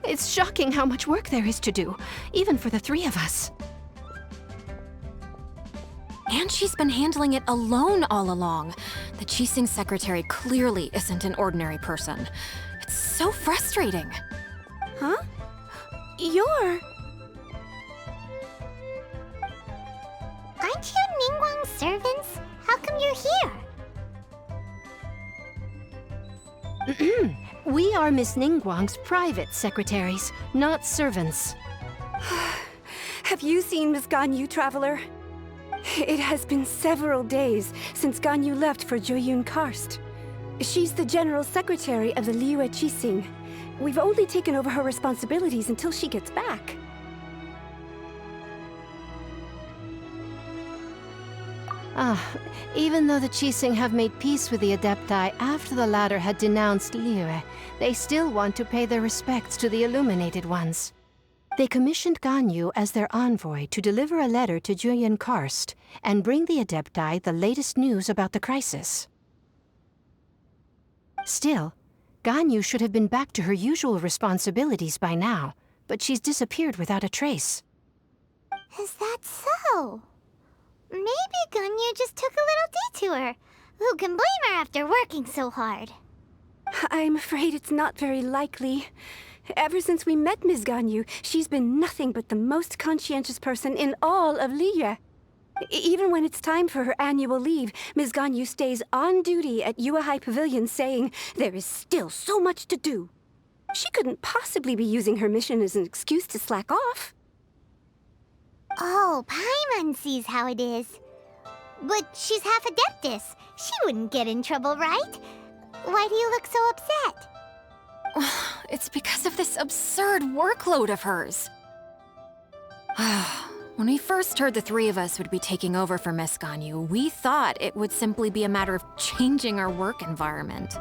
It's shocking how much work there is to do, even for the three of us. And she's been handling it alone all along. The Qixing secretary clearly isn't an ordinary person. It's so frustrating. Huh? You're... Aren't you Ningguang's servants? How come you're here? We are Miss Ningguang's private secretaries, not servants. Have you seen Miss Ganyu, Traveler? It has been several days since Ganyu left for Jueyun Karst. She's the general secretary of the Liyue Qixing. We've only taken over her responsibilities until she gets back. Even though the Qixing have made peace with the Adepti after the latter had denounced Liyue, they still want to pay their respects to the illuminated ones. They commissioned Ganyu as their envoy to deliver a letter to Jueyun Karst and bring the Adepti the latest news about the crisis. Still, Ganyu should have been back to her usual responsibilities by now, but she's disappeared without a trace. Is that so? Maybe Ganyu just took a little detour. Who can blame her after working so hard? I'm afraid it's not very likely. Ever since we met Ms. Ganyu, she's been nothing but the most conscientious person in all of Liyue. Even when it's time for her annual leave, Ms. Ganyu stays on duty at Yuehai Pavilion saying there is still so much to do. She couldn't possibly be using her mission as an excuse to slack off. Oh, Paimon sees how it is. But she's half Adeptus. She wouldn't get in trouble, right? Why do you look so upset? It's because of this absurd workload of hers. When we first heard the three of us would be taking over for Miss Ganyu, we thought it would simply be a matter of changing our work environment.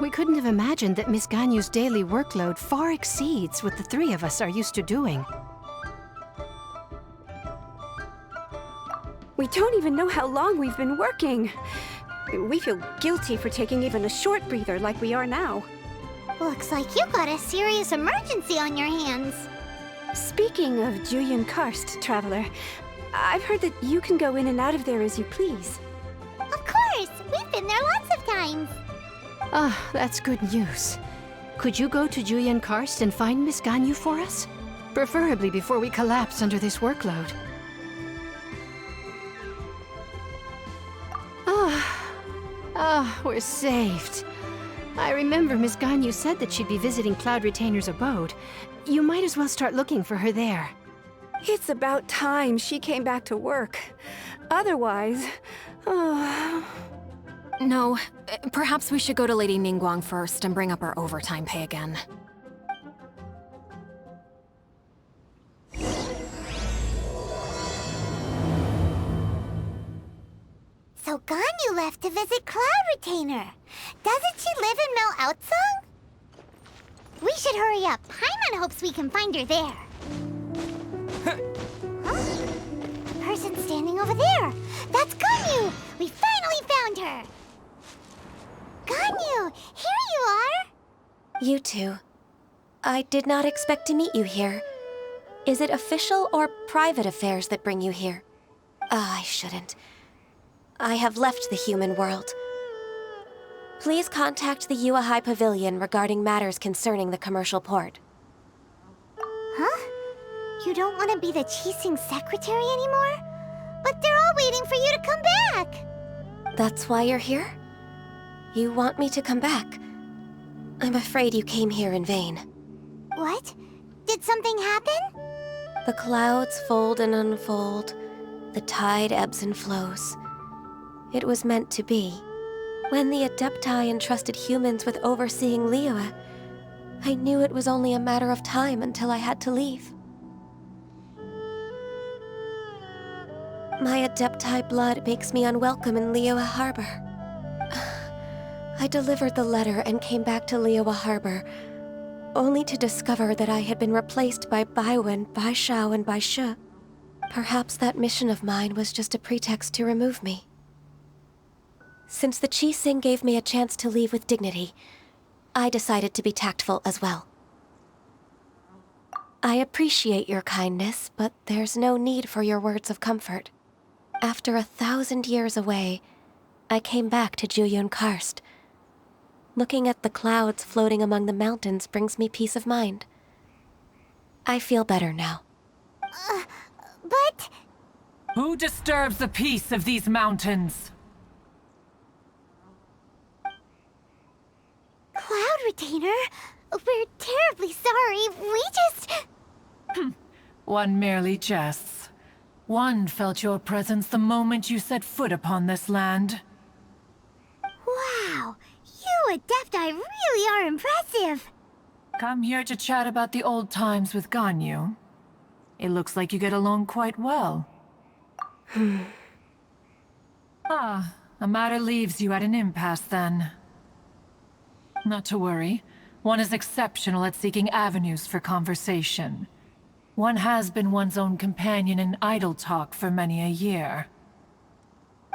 We couldn't have imagined that Miss Ganyu's daily workload far exceeds what the three of us are used to doing. We don't even know how long we've been working. We feel guilty for taking even a short breather like we are now. Looks like you got a serious emergency on your hands. Speaking of Jueyun Karst, Traveler, I've heard that you can go in and out of there as you please. Of course! We've been there lots of times. That's good news. Could you go to Jueyun Karst and find Miss Ganyu for us? Preferably before we collapse under this workload. We're saved. I remember Miss Ganyu said that she'd be visiting Cloud Retainer's abode. You might as well start looking for her there. It's about time she came back to work. Otherwise... No, perhaps we should go to Lady Ningguang first and bring up our overtime pay again. So Ganyu left to visit Cloud Retainer. Doesn't she live in Mel Outsung? We should hurry up. Paimon hopes we can find her there. Huh? Person standing over there. That's Ganyu! We finally found her! Ganyu, here you are! You two. I did not expect to meet you here. Is it official or private affairs that bring you here? I shouldn't. I have left the human world. Please contact the Yuehai Pavilion regarding matters concerning the commercial port. Huh? You don't want to be the Qixing secretary anymore? But they're all waiting for you to come back! That's why you're here? You want me to come back? I'm afraid you came here in vain. What? Did something happen? The clouds fold and unfold. The tide ebbs and flows. It was meant to be. When the Adepti entrusted humans with overseeing Liyue, I knew it was only a matter of time until I had to leave. My Adepti blood makes me unwelcome in Liyue Harbor. I delivered the letter and came back to Liyue Harbor, only to discover that I had been replaced by Baiwen, Baishao, and Baishe. Perhaps that mission of mine was just a pretext to remove me. Since the Qixing gave me a chance to leave with dignity, I decided to be tactful as well. I appreciate your kindness, but there's no need for your words of comfort. After 1,000 years away, I came back to Jueyun Karst. Looking at the clouds floating among the mountains brings me peace of mind. I feel better now. But... Who disturbs the peace of these mountains? Cloud Retainer, we're terribly sorry. We just... One merely jests. One felt your presence the moment you set foot upon this land. Wow, you Adepti really are impressive. Come here to chat about the old times with Ganyu. It looks like you get along quite well. Ah, a matter leaves you at an impasse then. Not to worry. One is exceptional at seeking avenues for conversation. One has been one's own companion in idle talk for many a year.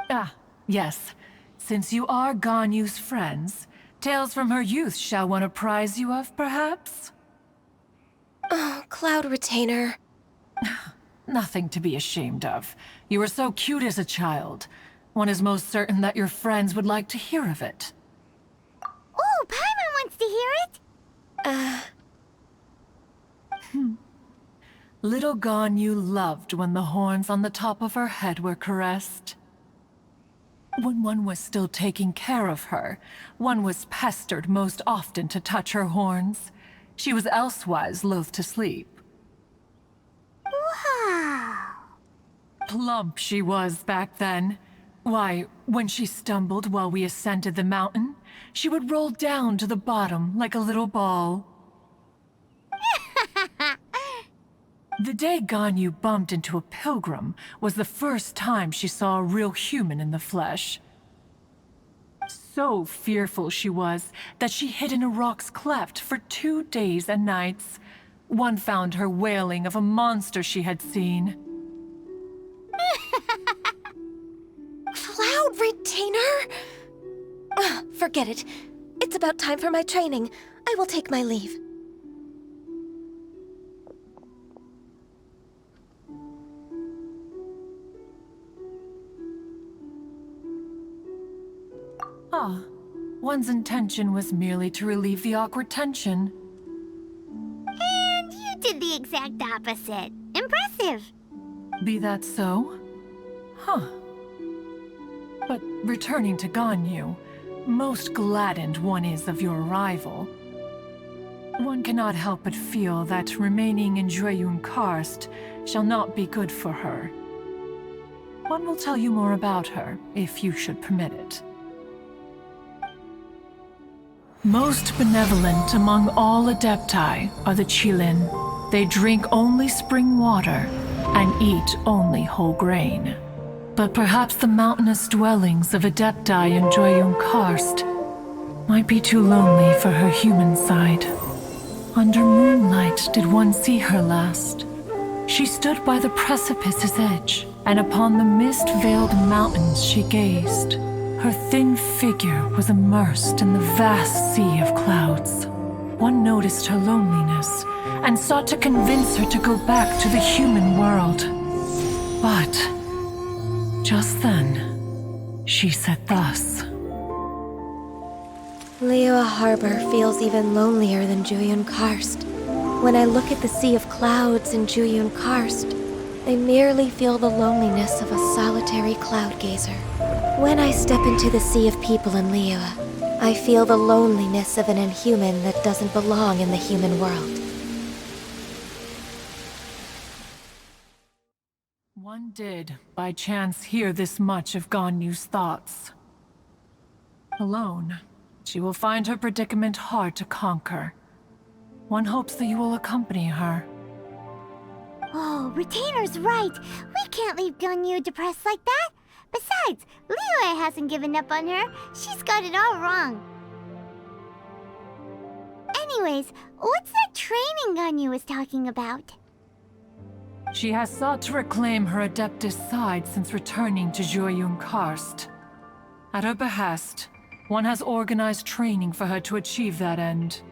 Ah, yes. Since you are Ganyu's friends, tales from her youth shall one apprise you of, perhaps? Oh, Cloud Retainer. Nothing to be ashamed of. You were so cute as a child. One is most certain that your friends would like to hear of it. Oh, Paimon wants to hear it. Little Ganyu loved when the horns on the top of her head were caressed. When one was still taking care of her, one was pestered most often to touch her horns. She was elsewise loath to sleep. Wow. Plump she was back then. Why, when she stumbled while we ascended the mountain, she would roll down to the bottom like a little ball. The day Ganyu bumped into a pilgrim was the first time she saw a real human in the flesh. So fearful she was that she hid in a rock's cleft for 2 days and nights. One found her wailing of a monster she had seen. Cloud Retainer? Forget it. It's about time for my training. I will take my leave. Ah, one's intention was merely to relieve the awkward tension. And you did the exact opposite. Impressive. Be that so? Huh. But returning to Ganyu, most gladdened one is of your arrival. One cannot help but feel that remaining in Jueyun Karst shall not be good for her. One will tell you more about her, if you should permit it. Most benevolent among all Adepti are the Qilin. They drink only spring water and eat only whole grain. But perhaps the mountainous dwellings of Adepti in Jueyun Karst might be too lonely for her human side. Under moonlight did one see her last. She stood by the precipice's edge, and upon the mist-veiled mountains she gazed. Her thin figure was immersed in the vast sea of clouds. One noticed her loneliness, and sought to convince her to go back to the human world. But just then, she said thus. Liyue Harbor feels even lonelier than Jueyun Karst. When I look at the sea of clouds in Jueyun Karst, I merely feel the loneliness of a solitary cloud gazer. When I step into the sea of people in Liyue, I feel the loneliness of an inhuman that doesn't belong in the human world. One did, by chance, hear this much of Ganyu's thoughts. Alone, she will find her predicament hard to conquer. One hopes that you will accompany her. Oh, Retainer's right. We can't leave Ganyu depressed like that. Besides, Liyue hasn't given up on her. She's got it all wrong. Anyways, what's that training Ganyu was talking about? She has sought to reclaim her Adeptus side since returning to Jueyun Karst. At her behest, one has organized training for her to achieve that end.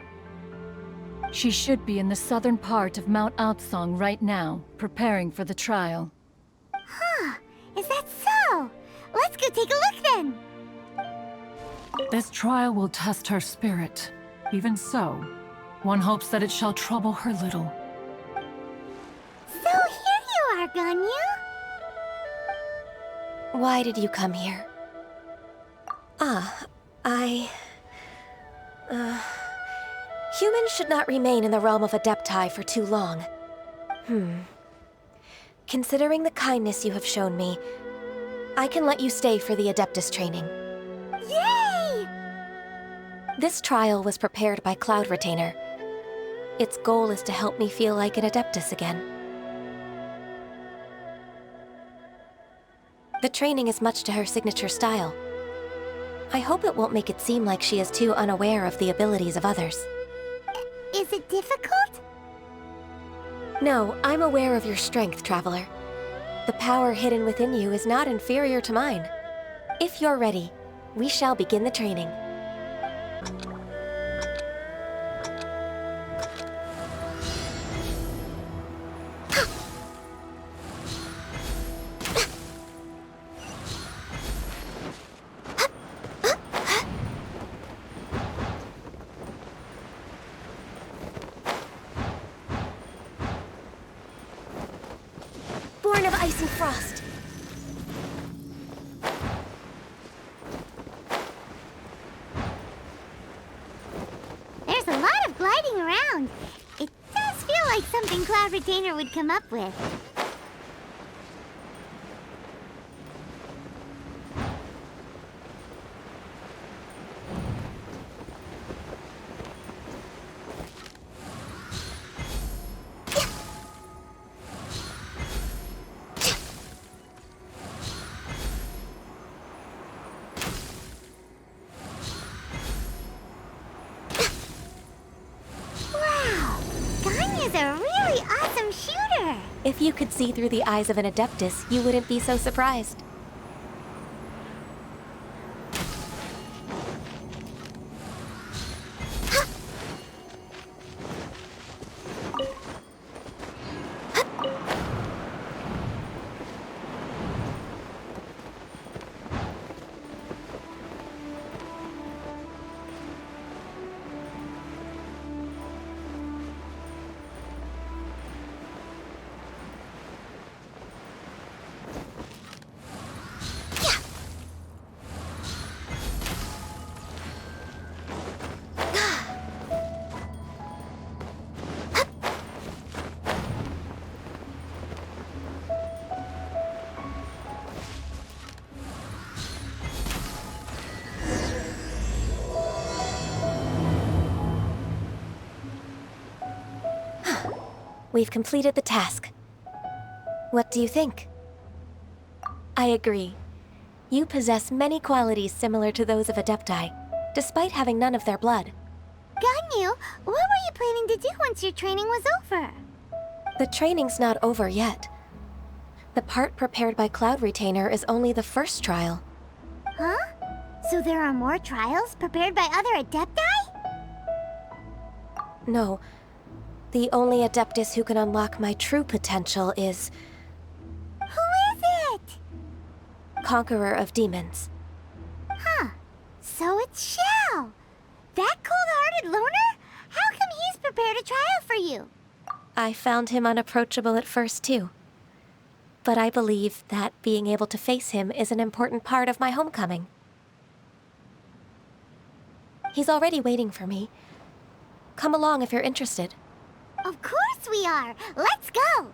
She should be in the southern part of Mount Aotsong right now, preparing for the trial. Huh, is that so? Let's go take a look then! This trial will test her spirit. Even so, one hopes that it shall trouble her little. So here you are, Ganyu! Why did you come here? Humans should not remain in the realm of Adepti for too long. Considering the kindness you have shown me, I can let you stay for the Adeptus training. Yay! This trial was prepared by Cloud Retainer. Its goal is to help me feel like an Adeptus again. The training is much to her signature style. I hope it won't make it seem like she is too unaware of the abilities of others. Is it difficult? No, I'm aware of your strength, Traveler. The power hidden within you is not inferior to mine. If you're ready, we shall begin the training. Born of ice and frost. There's a lot of gliding around. It does feel like something Cloud Retainer would come up with. Ganyu's a really awesome shooter! If you could see through the eyes of an Adeptus, you wouldn't be so surprised. We've completed the task. What do you think? I agree. You possess many qualities similar to those of Adepti, despite having none of their blood. Ganyu, what were you planning to do once your training was over? The training's not over yet. The part prepared by Cloud Retainer is only the first trial. Huh? So there are more trials prepared by other Adepti? No. The only Adeptus who can unlock my true potential is... Who is it? Conqueror of Demons. Huh. So it's Shell. That cold-hearted loner? How come he's prepared a trial for you? I found him unapproachable at first, too. But I believe that being able to face him is an important part of my homecoming. He's already waiting for me. Come along if you're interested. Of course we are! Let's go!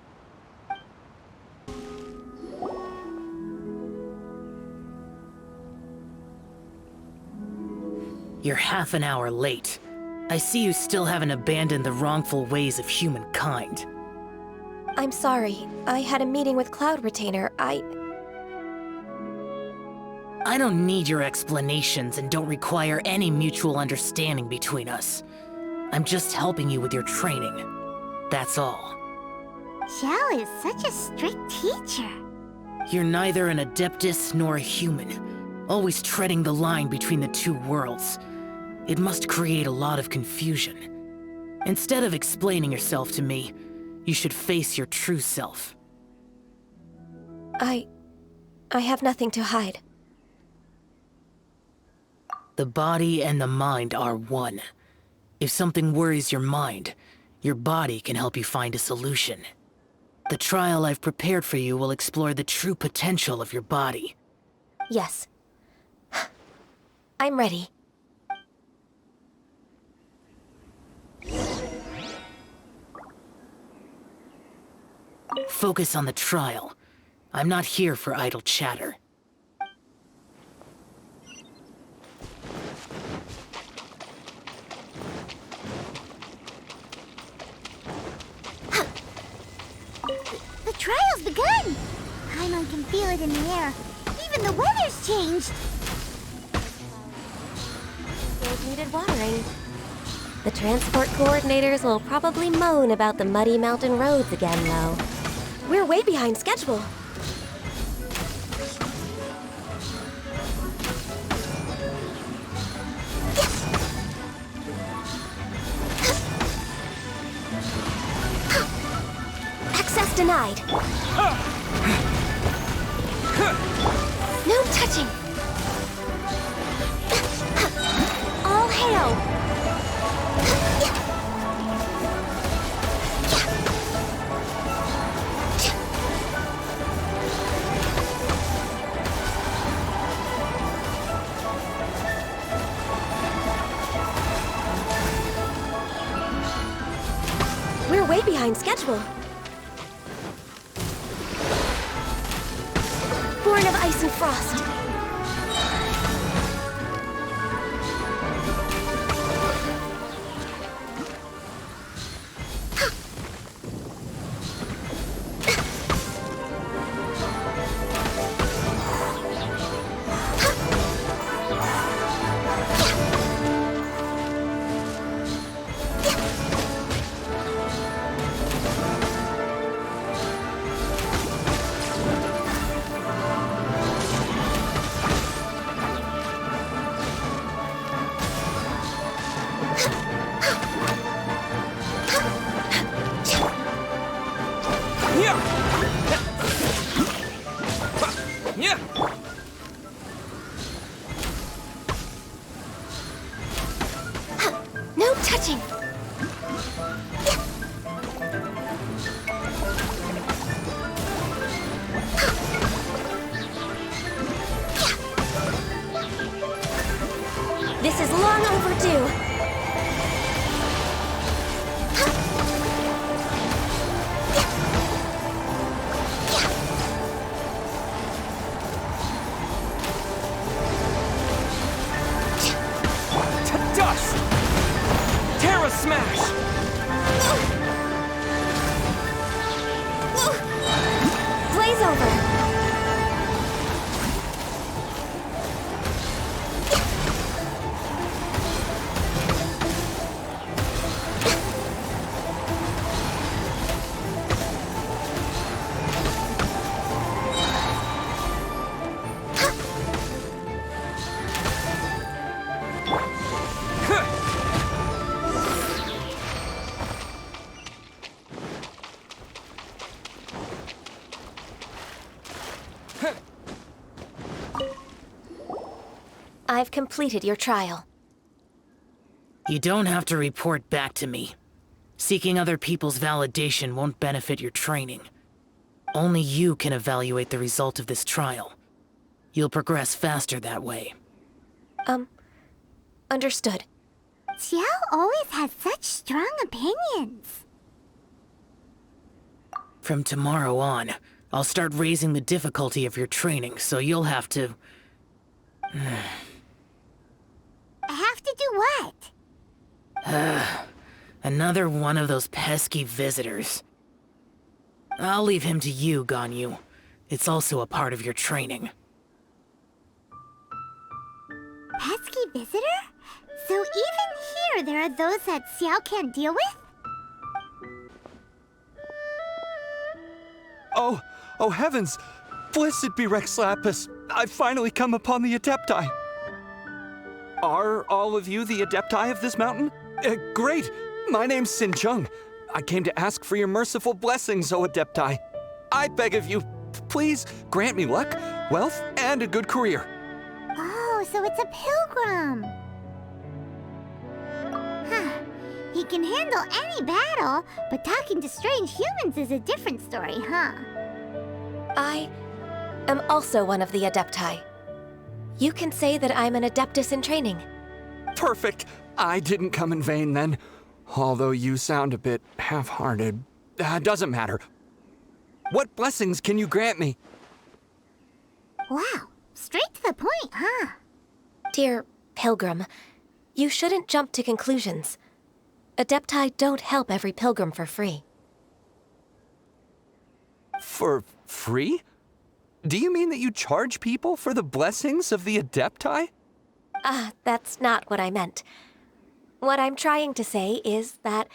You're half an hour late. I see you still haven't abandoned the wrongful ways of humankind. I'm sorry. I had a meeting with Cloud Retainer. I don't need your explanations and don't require any mutual understanding between us. I'm just helping you with your training. That's all. Shell is such a strict teacher. You're neither an Adeptus nor a human, always treading the line between the two worlds. It must create a lot of confusion. Instead of explaining yourself to me, you should face your true self. I have nothing to hide. The body and the mind are one. If something worries your mind, your body can help you find a solution. The trial I've prepared for you will explore the true potential of your body. Yes. I'm ready. Focus on the trial. I'm not here for idle chatter. The trial's begun! Paimon can feel it in the air. Even the weather's changed! They've needed watering. The transport coordinators will probably moan about the muddy mountain roads again, though. We're way behind schedule. Access denied. No touching. All hail. We're way behind schedule. Born of ice and frost. No touching. This is long overdue. Smash! Blaze over! I've completed your trial. You don't have to report back to me. Seeking other people's validation won't benefit your training. Only you can evaluate the result of this trial. You'll progress faster that way. Understood. Xiao always has such strong opinions. From tomorrow on, I'll start raising the difficulty of your training, so you'll have to... Have to do what? Another one of those pesky visitors. I'll leave him to you, Ganyu. It's also a part of your training. Pesky visitor? So even here there are those that Xiao can't deal with? Oh heavens! Blessed be Rex Lapis! I've finally come upon the Adepti! Are all of you the Adepti of this mountain? Great! My name's Sin Chung. I came to ask for your merciful blessings, O Adepti. I beg of you, please grant me luck, wealth, and a good career. Oh, so it's a pilgrim. Huh. He can handle any battle, but talking to strange humans is a different story, huh? I am also one of the Adepti. You can say that I'm an Adeptus in training. Perfect. I didn't come in vain then. Although you sound a bit half-hearted. Doesn't matter. What blessings can you grant me? Wow, straight to the point, huh? Dear Pilgrim, you shouldn't jump to conclusions. Adepti don't help every pilgrim for free. For free? Do you mean that you charge people for the blessings of the Adepti? That's not what I meant. What I'm trying to say is that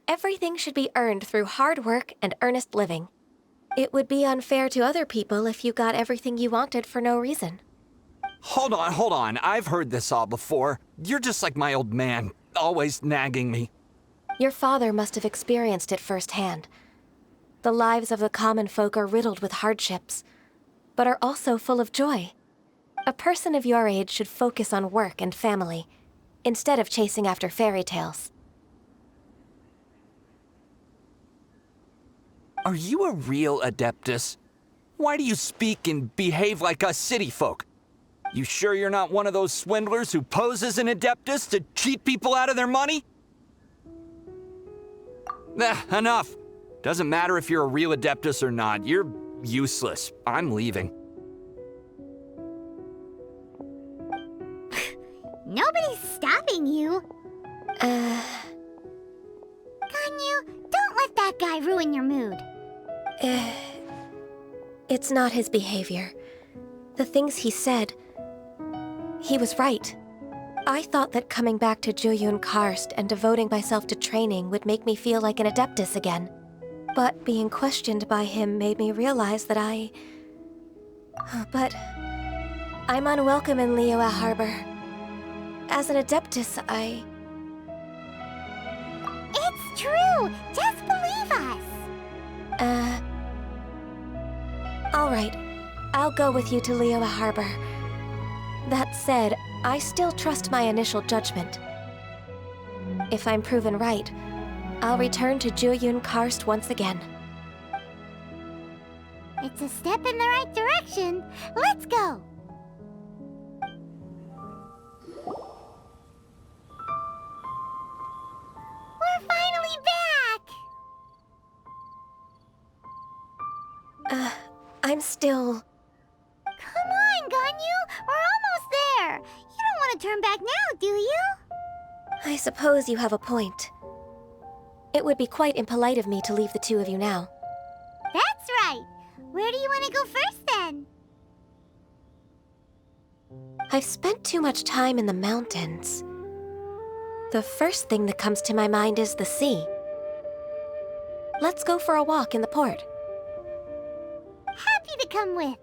everything should be earned through hard work and earnest living. It would be unfair to other people if you got everything you wanted for no reason. Hold on. I've heard this all before. You're just like my old man, always nagging me. Your father must have experienced it firsthand. The lives of the common folk are riddled with hardships, but are also full of joy. A person of your age should focus on work and family, instead of chasing after fairy tales. Are you a real Adeptus? Why do you speak and behave like us city folk? You sure you're not one of those swindlers who pose as an Adeptus to cheat people out of their money? Enough. Doesn't matter if you're a real Adeptus or not. You're useless. I'm leaving. Nobody's stopping you. Ganyu, don't let that guy ruin your mood. It's not his behavior. The things he said, he was right. I thought that coming back to Jueyun Karst and devoting myself to training would make me feel like an Adeptus again. But being questioned by him made me realize that But I'm unwelcome in Liyue Harbor. As an Adeptus, It's true! Just believe us! All right. I'll go with you to Liyue Harbor. That said, I still trust my initial judgment. If I'm proven right, I'll return to Jueyun Karst once again. It's a step in the right direction. Let's go! We're finally back! I'm still... Come on, Ganyu! We're almost there! You don't want to turn back now, do you? I suppose you have a point. It would be quite impolite of me to leave the two of you now. That's right! Where do you want to go first, then? I've spent too much time in the mountains. The first thing that comes to my mind is the sea. Let's go for a walk in the port. Happy to come with.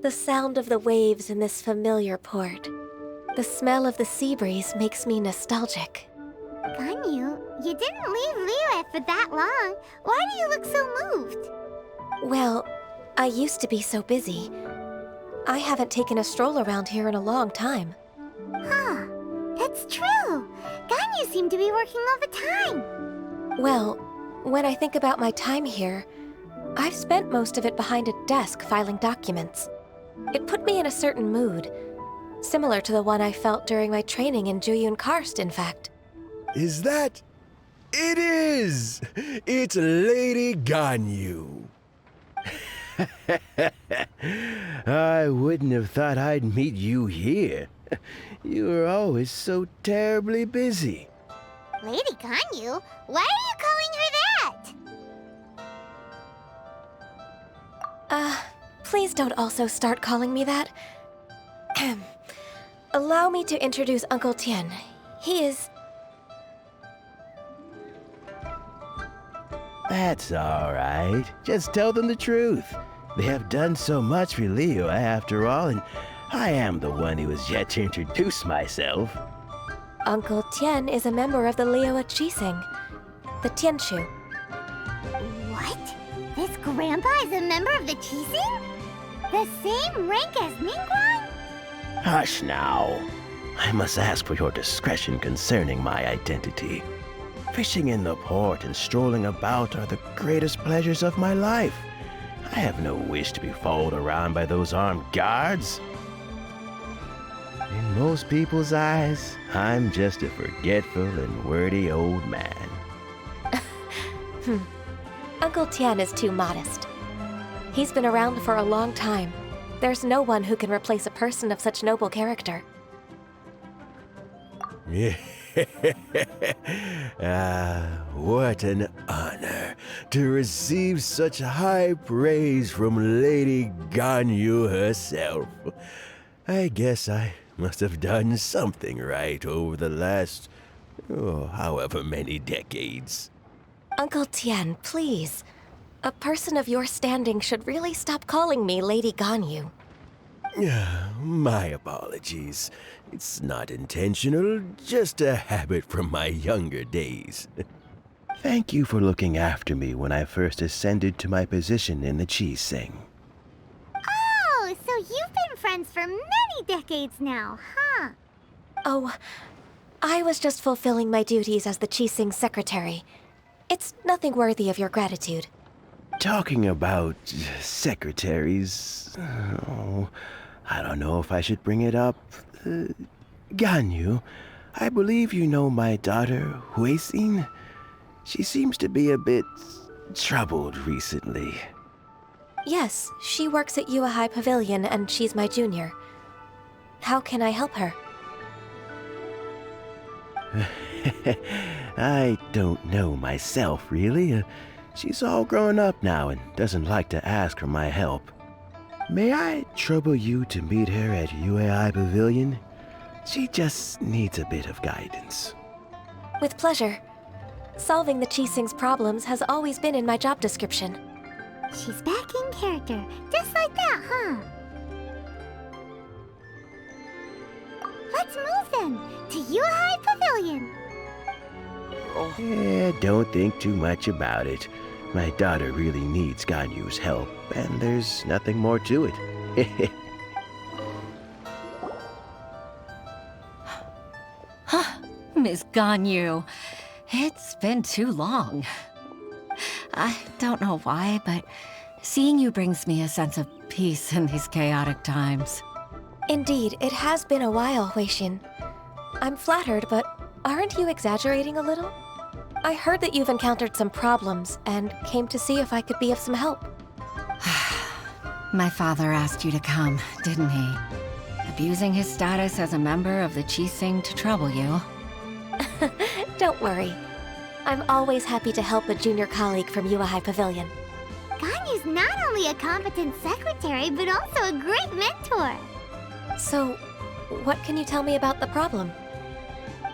The sound of the waves in this familiar port. The smell of the sea breeze makes me nostalgic. Ganyu, you didn't leave Liyue for that long. Why do you look so moved? Well, I used to be so busy. I haven't taken a stroll around here in a long time. Huh, that's true. Ganyu seemed to be working all the time. Well, when I think about my time here, I've spent most of it behind a desk filing documents. It put me in a certain mood, similar to the one I felt during my training in Jueyun Karst, in fact. Is that... It is! It's Lady Ganyu. I wouldn't have thought I'd meet you here. You were always so terribly busy. Lady Ganyu? Why are you calling her that? Please don't also start calling me that. Allow me to introduce Uncle Tian. He is... That's all right. Just tell them the truth. They have done so much for Liyue after all, and I am the one who has yet to introduce myself. Uncle Tian is a member of the Liyue Qixing, the Tianshu. What? This grandpa is a member of the Qixing? The same rank as Ningguang? Hush now. I must ask for your discretion concerning my identity. Fishing in the port and strolling about are the greatest pleasures of my life. I have no wish to be followed around by those armed guards. In most people's eyes, I'm just a forgetful and wordy old man. Uncle Tian is too modest. He's been around for a long time. There's no one who can replace a person of such noble character. What an honor to receive such high praise from Lady Ganyu herself. I guess I must have done something right over the last, however many decades. Uncle Tian, please. A person of your standing should really stop calling me Lady Ganyu. My apologies. It's not intentional, just a habit from my younger days. Thank you for looking after me when I first ascended to my position in the Qixing. Oh, so you've been friends for many decades now, huh? Oh, I was just fulfilling my duties as the Qixing secretary. It's nothing worthy of your gratitude. Talking about secretaries, I don't know if I should bring it up. Ganyu, I believe you know my daughter, Huixin. She seems to be a bit troubled recently. Yes, she works at Yue High Pavilion and she's my junior. How can I help her? I don't know myself, really. She's all grown up now and doesn't like to ask for my help. May I trouble you to meet her at Yue High Pavilion? She just needs a bit of guidance. With pleasure. Solving the Qixing's problems has always been in my job description. She's back in character, just like that, huh? Let's move then, to Yue High Pavilion. Don't think too much about it. My daughter really needs Ganyu's help, and there's nothing more to it. Miss Ganyu, it's been too long. I don't know why, but seeing you brings me a sense of peace in these chaotic times. Indeed, it has been a while, Huixin. I'm flattered, but aren't you exaggerating a little? I heard that you've encountered some problems and came to see if I could be of some help. My father asked you to come, didn't he? Abusing his status as a member of the Qixing to trouble you. Don't worry. I'm always happy to help a junior colleague from Yue High Pavilion. Ganyu's not only a competent secretary, but also a great mentor. So, what can you tell me about the problem?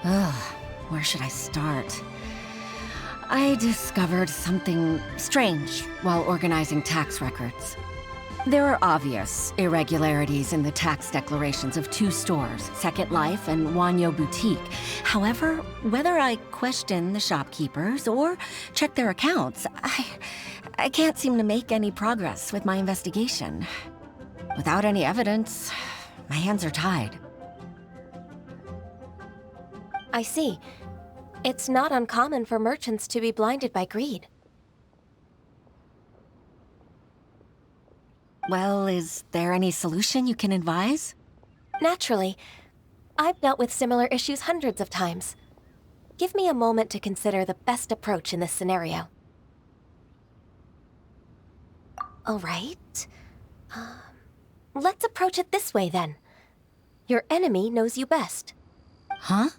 Ugh, where should I start? I discovered something strange while organizing tax records. There are obvious irregularities in the tax declarations of two stores, Second Life and Wanyo Boutique. However, whether I question the shopkeepers or check their accounts, I can't seem to make any progress with my investigation. Without any evidence, my hands are tied. I see. It's not uncommon for merchants to be blinded by greed. Well, is there any solution you can advise? Naturally. I've dealt with similar issues hundreds of times. Give me a moment to consider the best approach in this scenario. All right. Let's approach it this way, then. Your enemy knows you best. Huh?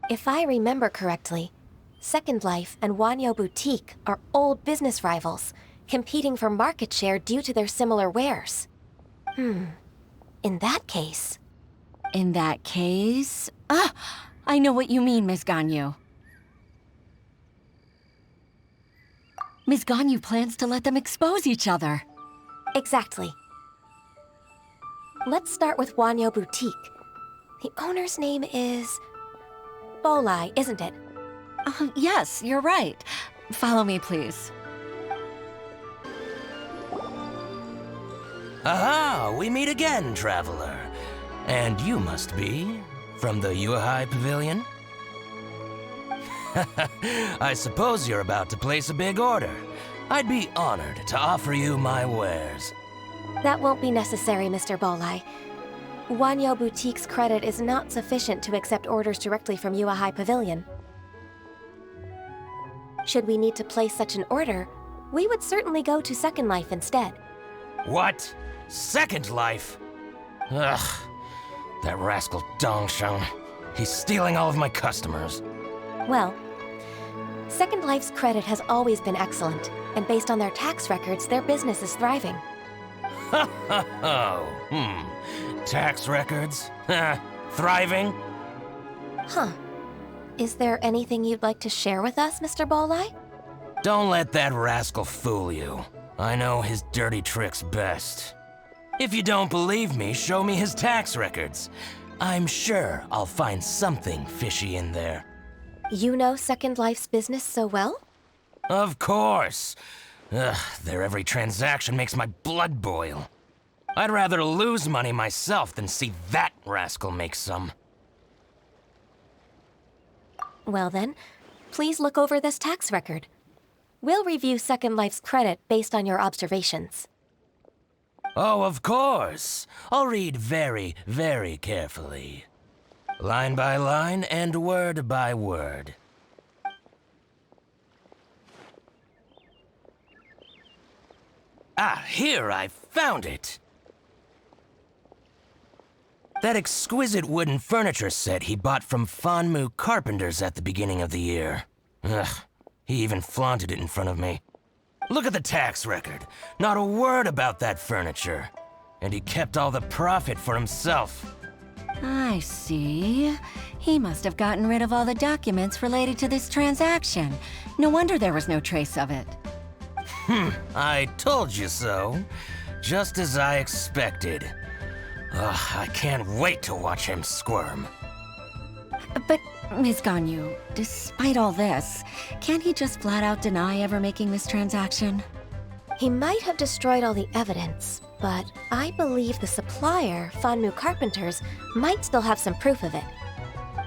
If I remember correctly, Second Life and Wanyo Boutique are old business rivals, competing for market share due to their similar wares. In that case... In that case... I know what you mean, Miss Ganyu. Miss Ganyu plans to let them expose each other. Exactly. Let's start with Ganyu Boutique. The owner's name is... Bolai, isn't it? Yes, you're right. Follow me, please. Aha! We meet again, traveler. And you must be from the Yuehai Pavilion? I suppose you're about to place a big order. I'd be honored to offer you my wares. That won't be necessary, Mr. Bolai. Ganyu Boutique's credit is not sufficient to accept orders directly from Yuehai Pavilion. Should we need to place such an order, we would certainly go to Second Life instead. What? Second Life? Ugh. That rascal Dongsheng. He's stealing all of my customers. Well, Second Life's credit has always been excellent, and based on their tax records, their business is thriving. Tax records? Thriving? Huh. Is there anything you'd like to share with us, Mr. Bolai? Don't let that rascal fool you. I know his dirty tricks best. If you don't believe me, show me his tax records. I'm sure I'll find something fishy in there. You know Second Life's business so well? Of course. Ugh, their every transaction makes my blood boil. I'd rather lose money myself than see that rascal make some. Well then, please look over this tax record. We'll review Second Life's credit based on your observations. Oh, of course. I'll read very, very carefully. Line by line and word by word. Ah, here, I found it! That exquisite wooden furniture set he bought from Fanmu Carpenters at the beginning of the year. Ugh, he even flaunted it in front of me. Look at the tax record. Not a word about that furniture. And he kept all the profit for himself. I see. He must have gotten rid of all the documents related to this transaction. No wonder there was no trace of it. I told you so. Just as I expected. Ugh, I can't wait to watch him squirm. But, Ms. Ganyu, despite all this, can't he just flat out deny ever making this transaction? He might have destroyed all the evidence, but I believe the supplier, Fanmu Carpenters, might still have some proof of it.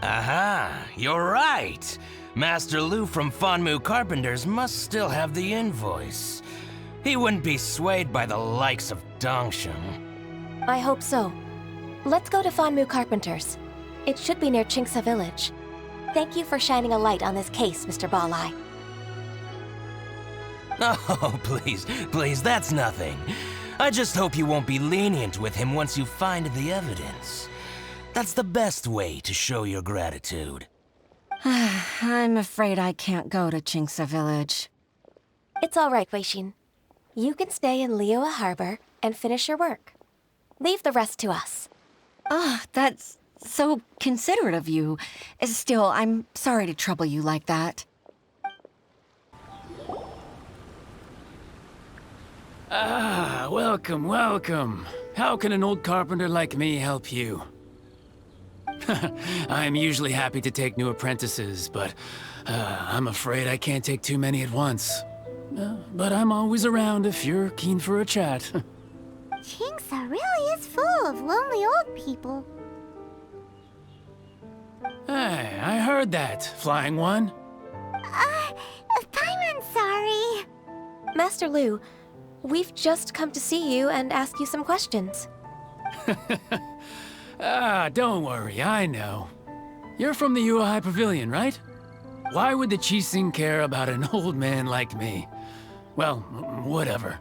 Aha, you're right. Master Lu from Fanmu Carpenters must still have the invoice. He wouldn't be swayed by the likes of Dongsheng. I hope so. Let's go to Fanmu Carpenters. It should be near Qingce Village. Thank you for shining a light on this case, Mr. Bolai. Oh, please, that's nothing. I just hope you won't be lenient with him once you find the evidence. That's the best way to show your gratitude. I'm afraid I can't go to Qingce Village. It's all right, Weixin. You can stay in Liyue Harbor and finish your work. Leave the rest to us. That's so considerate of you. Still, I'm sorry to trouble you like that. Welcome, welcome. How can an old carpenter like me help you? I'm usually happy to take new apprentices, but I'm afraid I can't take too many at once. But I'm always around if you're keen for a chat. Qingce really is full of lonely old people. Hey, I heard that, Flying One. Paimon's sorry. Master Lu, we've just come to see you and ask you some questions. Don't worry, I know. You're from the Yuehai Pavilion, right? Why would the Qixing care about an old man like me? Well, whatever.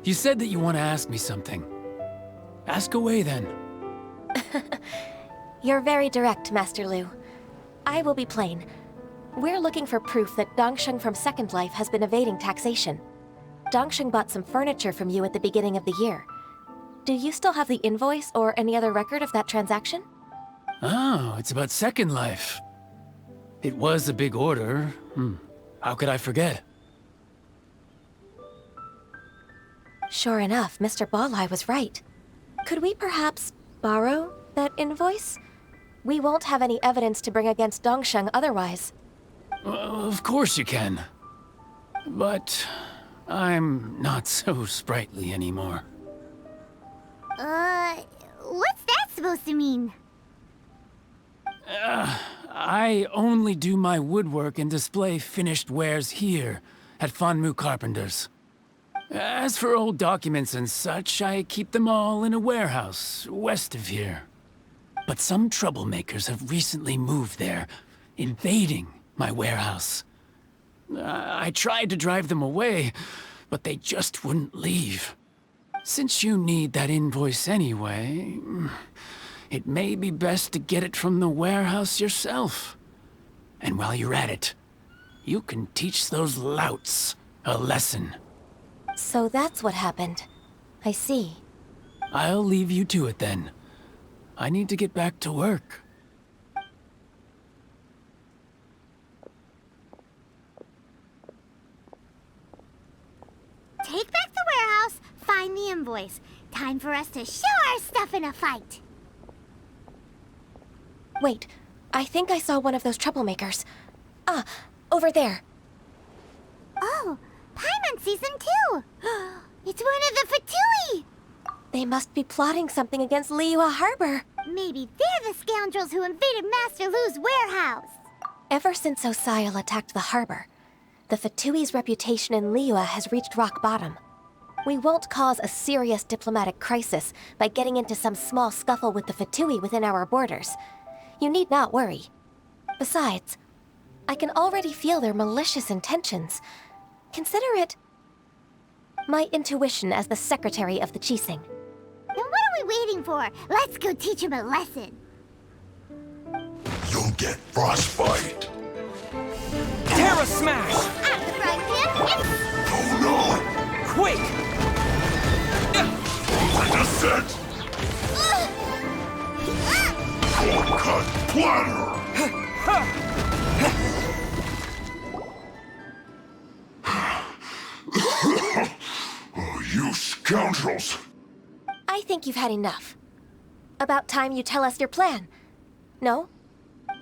You said that you want to ask me something. Ask away, then. You're very direct, Master Lu. I will be plain. We're looking for proof that Dongsheng from Second Life has been evading taxation. Dongsheng bought some furniture from you at the beginning of the year. Do you still have the invoice or any other record of that transaction? Oh, it's about Second Life. It was a big order. How could I forget? Sure enough, Mr. Bolai was right. Could we perhaps borrow that invoice? We won't have any evidence to bring against Dongsheng otherwise. Of course you can. But I'm not so sprightly anymore. What's that supposed to mean? I only do my woodwork and display finished wares here at Fanmu Carpenter's. As for old documents and such, I keep them all in a warehouse west of here. But some troublemakers have recently moved there, invading my warehouse. I tried to drive them away, but they just wouldn't leave. Since you need that invoice anyway, it may be best to get it from the warehouse yourself. And while you're at it, you can teach those louts a lesson. So that's what happened. I see. I'll leave you to it then. I need to get back to work. Take back the warehouse, find the invoice. Time for us to show our stuff in a fight. Wait, I think I saw one of those troublemakers. Ah, over there. Oh, Paimon sees them too. It's one of the Fatui. They must be plotting something against Liyue Harbor. Maybe they're the scoundrels who invaded Master Lu's warehouse. Ever since Osial attacked the harbor, the Fatui's reputation in Liyue has reached rock bottom. We won't cause a serious diplomatic crisis by getting into some small scuffle with the Fatui within our borders. You need not worry. Besides, I can already feel their malicious intentions. Consider it my intuition as the secretary of the Qixing. Then what are we waiting for? Let's go teach him a lesson. You'll get frostbite. Terra Smash! Out the frying pan, Oh no! Quake! Wait a sec! Shortcut planner! Oh, you scoundrels! I think you've had enough. About time you tell us your plan. No?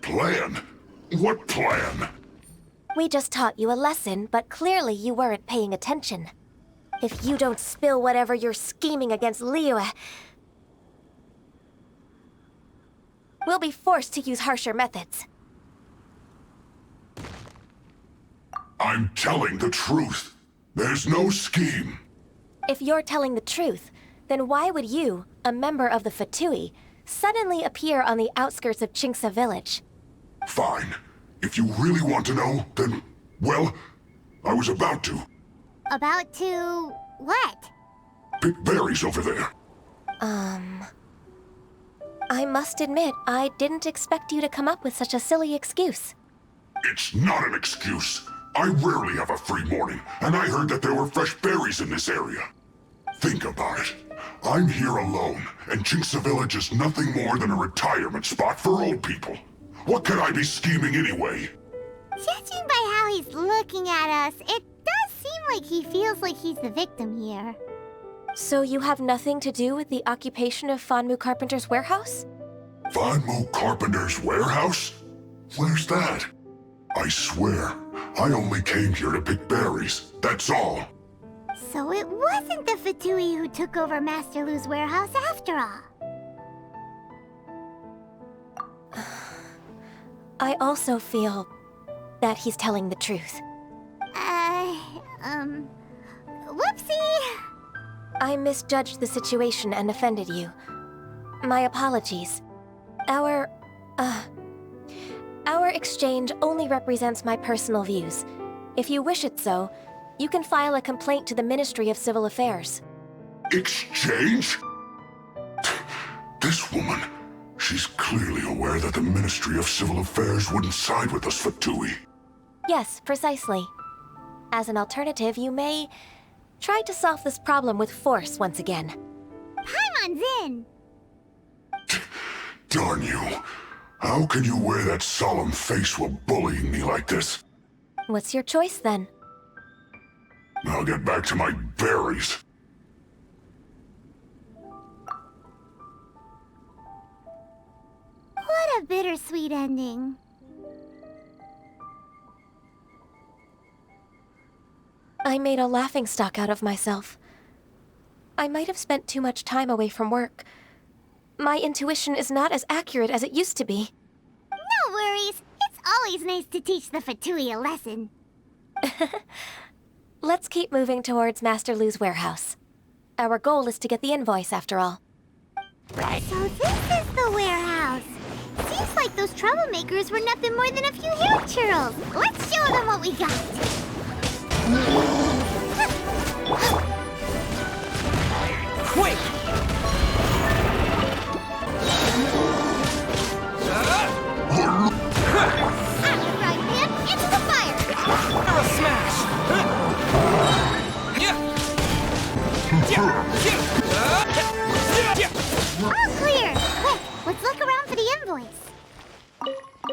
Plan? What plan? We just taught you a lesson, but clearly you weren't paying attention. If you don't spill whatever you're scheming against Liyue, we'll be forced to use harsher methods. I'm telling the truth. There's no scheme. If you're telling the truth, then why would you, a member of the Fatui, suddenly appear on the outskirts of Qingce village? Fine. If you really want to know, then, well, I was about to. About to... what? Pick berries over there. I must admit, I didn't expect you to come up with such a silly excuse. It's not an excuse. I rarely have a free morning, and I heard that there were fresh berries in this area. Think about it. I'm here alone, and Qingce Village is nothing more than a retirement spot for old people. What could I be scheming anyway? Judging by how he's looking at us, it does seem like he feels like he's the victim here. So you have nothing to do with the occupation of Fanmu Carpenter's warehouse? Fanmu Carpenter's warehouse? Where's that? I swear, I only came here to pick berries, that's all. So it wasn't the Fatui who took over Master Lu's warehouse after all. I also feel that he's telling the truth. Whoopsie! I misjudged the situation and offended you. My apologies. Our exchange only represents my personal views. If you wish it so, you can file a complaint to the Ministry of Civil Affairs. Exchange? This woman, she's clearly aware that the Ministry of Civil Affairs wouldn't side with us Fatui. Yes, precisely. As an alternative, you may try to solve this problem with force once again. Paimon's in! Darn you. How can you wear that solemn face while bullying me like this? What's your choice, then? I'll get back to my berries. bittersweet ending. I made a laughingstock out of myself. I might have spent too much time away from work. My intuition is not as accurate as it used to be. No worries. It's always nice to teach the Fatui a lesson. Let's keep moving towards Master Lu's warehouse. Our goal is to get the invoice, after all. So this is the warehouse. Seems like those troublemakers were nothing more than a few hair churls. Let's show them what we got. Quick! Right, man, into the fire! Arrow smash! All clear! Quick, let's look around for the invoice.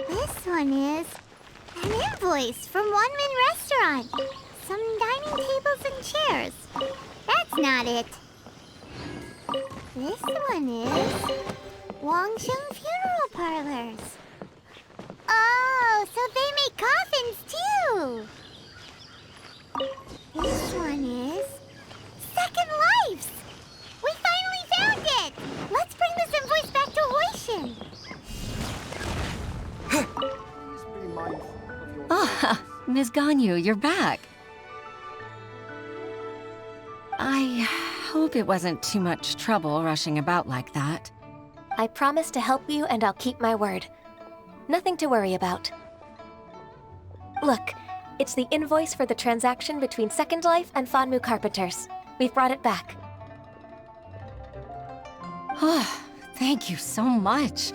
This one is an invoice from One Min Restaurant. Some dining tables and chairs. That's not it. This one is Wangsheng Funeral Parlors. Oh, so they make coffins too. This one is Second Lives. We finally found it. Let's bring this invoice back to Huishin. Ah, Ms. Ganyu, you're back. I hope it wasn't too much trouble rushing about like that. I promise to help you, and I'll keep my word. Nothing to worry about. Look, it's the invoice for the transaction between Second Life and Fanmu Carpenters. We've brought it back. Oh, thank you so much.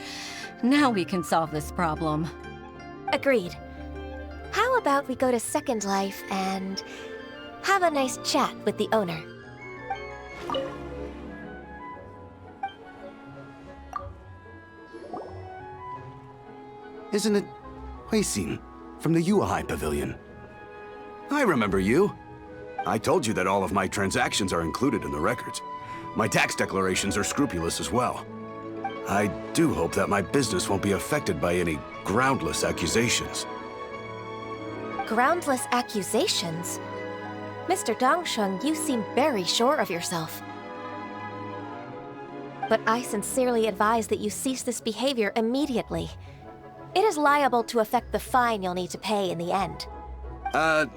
Now we can solve this problem. Agreed. How about we go to Second Life and have a nice chat with the owner? Isn't it Huixin from the Yuehai Pavilion? I remember you. I told you that all of my transactions are included in the records. My tax declarations are scrupulous as well. I do hope that my business won't be affected by any groundless accusations. Groundless accusations? Mr. Dongsheng, you seem very sure of yourself. But I sincerely advise that you cease this behavior immediately. It is liable to affect the fine you'll need to pay in the end.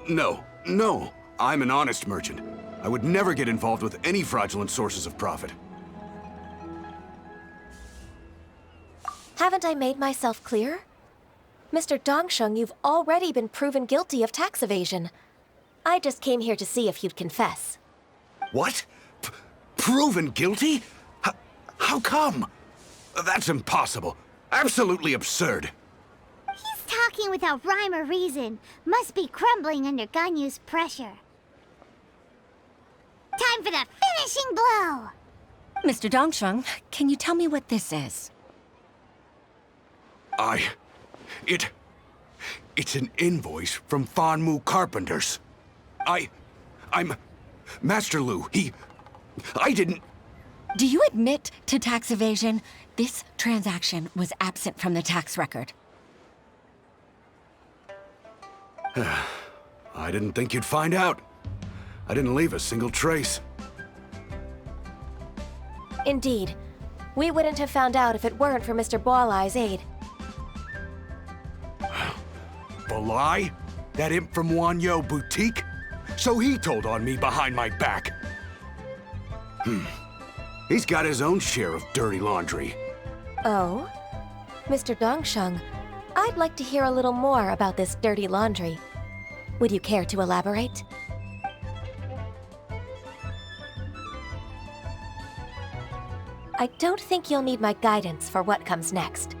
No. I'm an honest merchant. I would never get involved with any fraudulent sources of profit. Haven't I made myself clear? Mr. Dongsheng, you've already been proven guilty of tax evasion. I just came here to see if you'd confess. What? Proven guilty? How come? That's impossible. Absolutely absurd. He's talking without rhyme or reason. Must be crumbling under Ganyu's pressure. Time for the finishing blow! Mr. Dongsheng, can you tell me what this is? It's an invoice from Fanmu Carpenters. I'm Master Lu. I didn't... Do you admit to tax evasion? This transaction was absent from the tax record. I didn't think you'd find out. I didn't leave a single trace. Indeed. We wouldn't have found out if it weren't for Mr. Boalai's aid. Balai? That imp from Wanyo Boutique? So he told on me behind my back. He's got his own share of dirty laundry. Oh? Mr. Dongsheng, I'd like to hear a little more about this dirty laundry. Would you care to elaborate? I don't think you'll need my guidance for what comes next.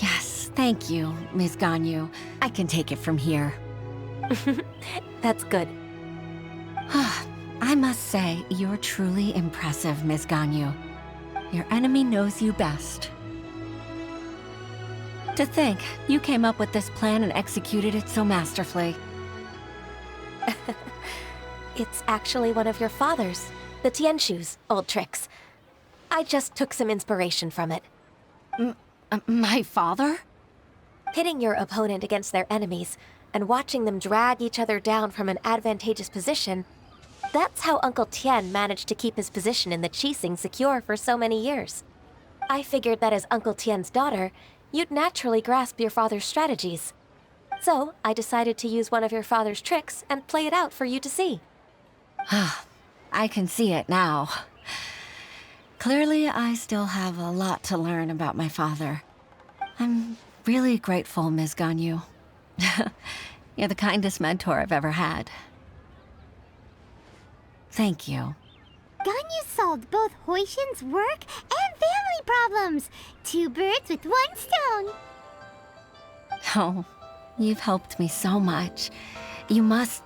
Yes, thank you, Ms. Ganyu. I can take it from here. That's good. I must say, you're truly impressive, Ms. Ganyu. Your enemy knows you best. To think, you came up with this plan and executed it so masterfully. It's actually one of your father's, the Tianshu's, old tricks. I just took some inspiration from it. My father? Pitting your opponent against their enemies and watching them drag each other down from an advantageous position, that's how Uncle Tian managed to keep his position in the Qixing secure for so many years. I figured that as Uncle Tian's daughter, you'd naturally grasp your father's strategies. So I decided to use one of your father's tricks and play it out for you to see. I can see it now. Clearly, I still have a lot to learn about my father. I'm really grateful, Ms. Ganyu. You're the kindest mentor I've ever had. Thank you. Ganyu solved both Huixin's work and family problems. 2 birds with 1 stone. Oh, you've helped me so much. You must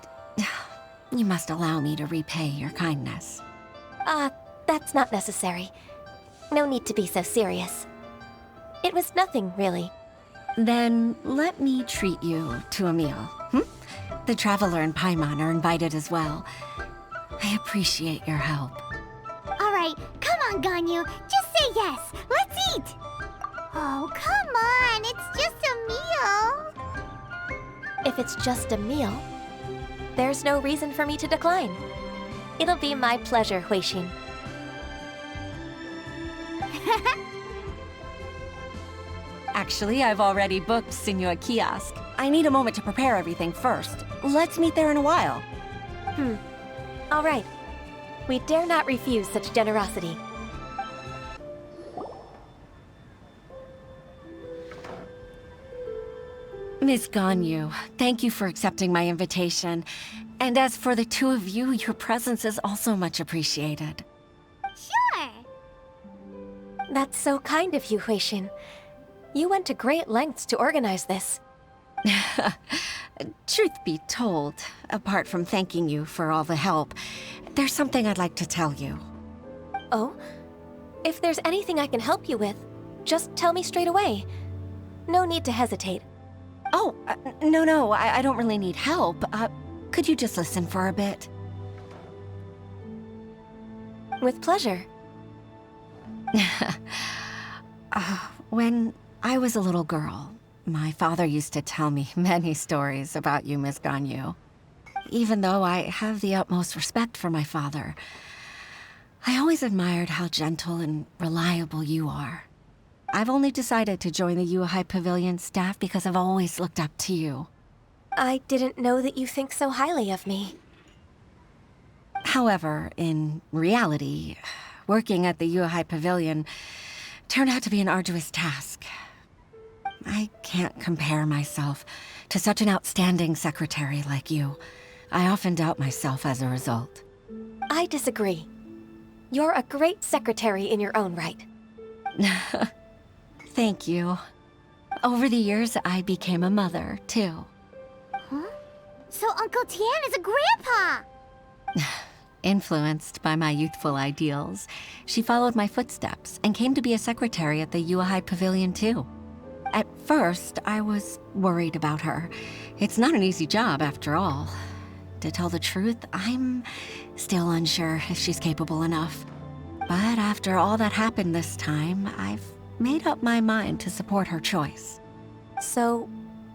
allow me to repay your kindness. That's not necessary. No need to be so serious. It was nothing, really. Then let me treat you to a meal. The Traveler and Paimon are invited as well. I appreciate your help. All right, come on, Ganyu. Just say yes. Let's eat. Oh, come on. It's just a meal. If it's just a meal, there's no reason for me to decline. It'll be my pleasure, Huixin. Actually, I've already booked Senior Kiosk. I need a moment to prepare everything first. Let's meet there in a while. All right. We dare not refuse such generosity. Miss Ganyu, thank you for accepting my invitation. And as for the 2 of you, your presence is also much appreciated. Sure. That's so kind of you, Huixin. You went to great lengths to organize this. Truth be told, apart from thanking you for all the help, there's something I'd like to tell you. Oh? If there's anything I can help you with, just tell me straight away. No need to hesitate. Oh, no, I don't really need help. Could you just listen for a bit? With pleasure. When I was a little girl, my father used to tell me many stories about you, Miss Ganyu. Even though I have the utmost respect for my father, I always admired how gentle and reliable you are. I've only decided to join the Yuhai Pavilion staff because I've always looked up to you. I didn't know that you think so highly of me. However, in reality, working at the Yuhai Pavilion turned out to be an arduous task. I can't compare myself to such an outstanding secretary like you. I often doubt myself as a result. I disagree. You're a great secretary in your own right. Thank you. Over the years, I became a mother, too. Huh? So Uncle Tian is a grandpa! Influenced by my youthful ideals, she followed my footsteps and came to be a secretary at the Yuhai Pavilion, too. At first, I was worried about her. It's not an easy job, after all. To tell the truth, I'm still unsure if she's capable enough. But after all that happened this time, I've made up my mind to support her choice. So,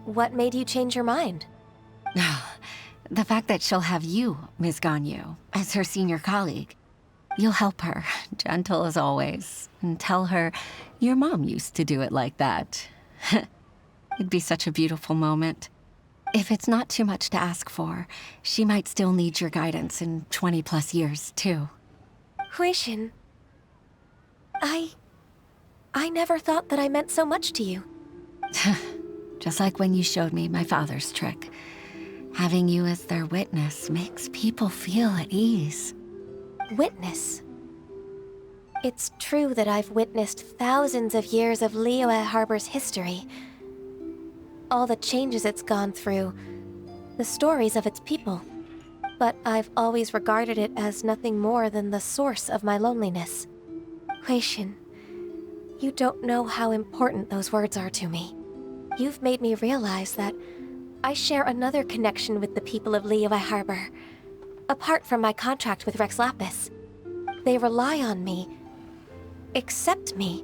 what made you change your mind? The fact that she'll have you, Ms. Ganyu, as her senior colleague. You'll help her, gentle as always, and tell her your mom used to do it like that. It'd be such a beautiful moment. If it's not too much to ask for, she might still need your guidance in 20+ years, too. Huixin, I never thought that I meant so much to you. Just like when you showed me my father's trick. Having you as their witness makes people feel at ease. Witness? It's true that I've witnessed thousands of years of Liyue Harbor's history. All the changes it's gone through, the stories of its people. But I've always regarded it as nothing more than the source of my loneliness. Huixin, you don't know how important those words are to me. You've made me realize that I share another connection with the people of Liyue Harbor, apart from my contract with Rex Lapis. They rely on me, accept me,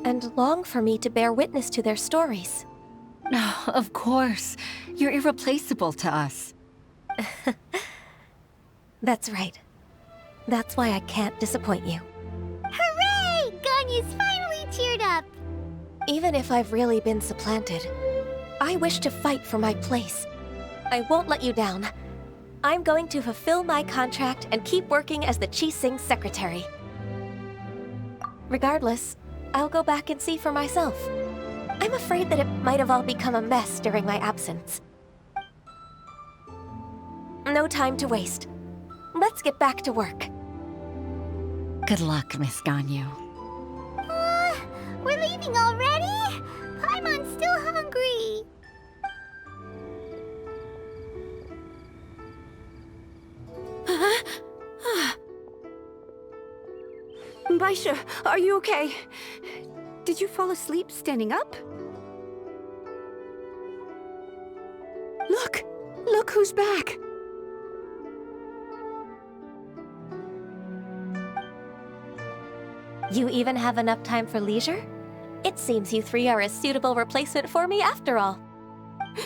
and long for me to bear witness to their stories. Of course. You're irreplaceable to us. That's right. That's why I can't disappoint you. Hooray! Ganyu's finally cheered up! Even if I've really been supplanted, I wish to fight for my place. I won't let you down. I'm going to fulfill my contract and keep working as the Qixing secretary. Regardless, I'll go back and see for myself. I'm afraid that it might have all become a mess during my absence. No time to waste. Let's get back to work. Good luck, Miss Ganyu. We're leaving already? Paimon's still hungry. Baisha, are you okay? Did you fall asleep standing up? Look! Look who's back! You even have enough time for leisure? It seems you three are a suitable replacement for me after all.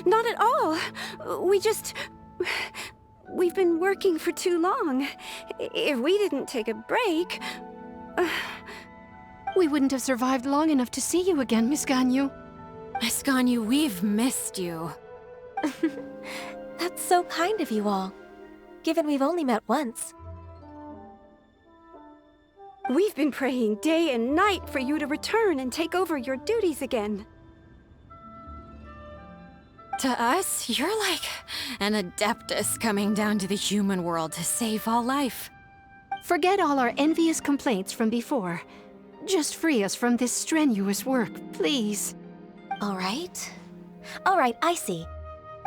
Not at all. We've been working for too long. If we didn't take a break... We wouldn't have survived long enough to see you again, Miss Ganyu. Miss Ganyu, we've missed you. That's so kind of you all, given we've only met once. We've been praying day and night for you to return and take over your duties again. To us, you're like an adeptus coming down to the human world to save all life. Forget all our envious complaints from before. Just free us from this strenuous work, please. All right. All right, I see.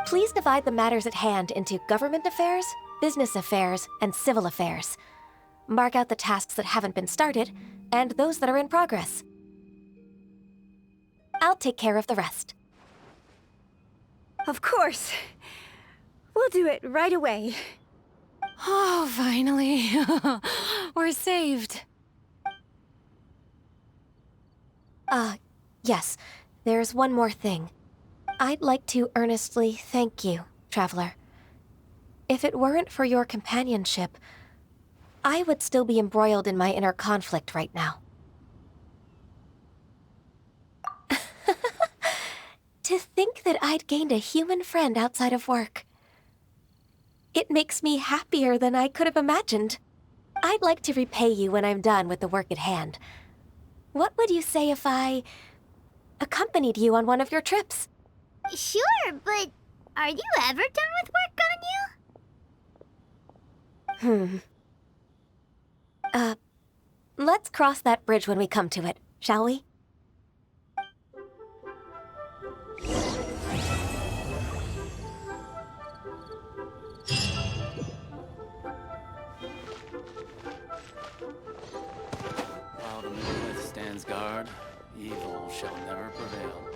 Please divide the matters at hand into government affairs, business affairs, and civil affairs. Mark out the tasks that haven't been started, and those that are in progress. I'll take care of the rest. Of course. We'll do it right away. Oh, finally. We're saved. Yes. There's one more thing. I'd like to earnestly thank you, Traveler. If it weren't for your companionship, I would still be embroiled in my inner conflict right now. To think that I'd gained a human friend outside of work. It makes me happier than I could have imagined. I'd like to repay you when I'm done with the work at hand. What would you say if I accompanied you on one of your trips? Sure, but are you ever done with work, Ganyu? Let's cross that bridge when we come to it, shall we? While the monolith stands guard, evil shall never prevail.